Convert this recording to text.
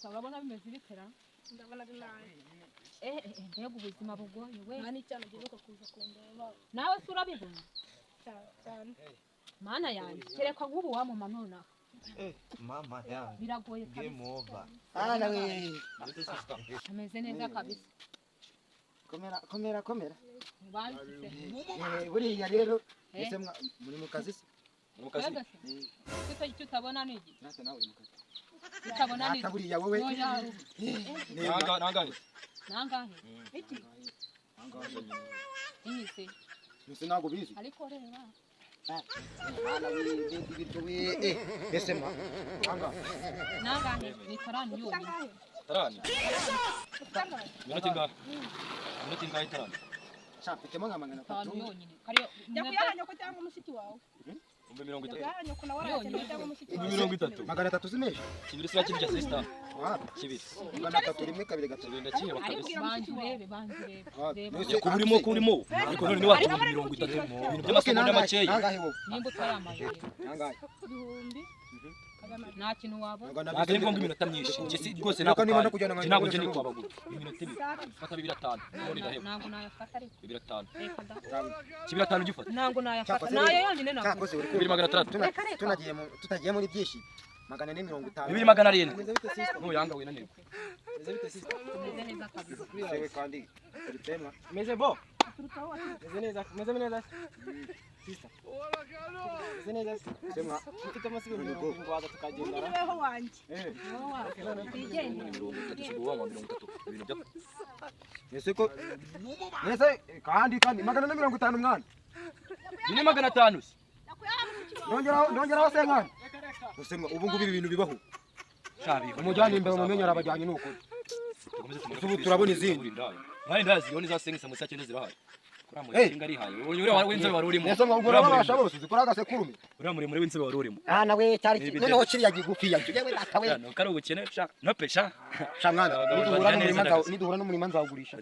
urabona bimeze bitera ndabona binaye mbega ubuzima bugoye we nta n'icyana giheruka kuza kundeba nawe se urabibona cyane mana yanjye kereka nk'ubu wamumanura mama yangu biragoye game over we ameze neza kabisa komera banshyize buriya rero ese muri mu kazi se mu kazi kuko icyo utabona ni iki natwe nawe mu kazi utabona ni iki buriya wowe nangahe iki ihise ese ntabwo bizi ariko reba ana we ese nangahe ni tarani yonyine tarani minota ingahe tarani shafitemo nka magana tarani 3 yonyine kariyo jya kuyahanya ko cyangwa umushiki wawe umbe 30 kuyahanya ko nawe arajya cyangwa umushiki wawe 30 magana 3 zimeje kibiri sira kibya sister kibiri magana 3 rimwe kabiri gatatu tugenda kihe bakabisa banjurebe yo kurimo ariko none wacu 30 ibintu by'amasomo n'amakeyi nangahe wowe nimba utayamaye nangahe ibihumbi nta kintu wabona ntabwo ari ngombwa iminota myinshi njye rwose ntabwo njye ni kwabagura iminota ibiri fata 2-5 none ndaheba ntabwo nayafata ariko 2-5 reka da 2-5 ugifata ntabwo nayafata nayo yonyine ntabwo cyakoze uri 2,600 tutagiye muri byinshi magana 450 2,700 no yanga we nanirwa meze bite sister meze neza kabisa sewe kandi urutemwa meze bo meze neza sister meze neza semwa mfite amasigo ngo waza tukagendana niweho wanjye ese ko ese kandi magana 150 mwana ni 500 ndongeraho senkana usemwa ubu ngubu ibi bintu bibaho shabi umujyana imbere umumenyera abajyanye nuko ubu turabona izindi nkaye ndazi yoni za sengisa musa cyane zirahaye kuramo ishinga rihaye uri w'inzobe wari urimo ese ngo ugura babasha bose zikora agasekurume uri muri w'inzobe wari urimo nawe cyari noneho kiriya gigufi yaje yewe datawe no kari ubukene sha no pesha shamwana niduhura n'umurima nzawugurisha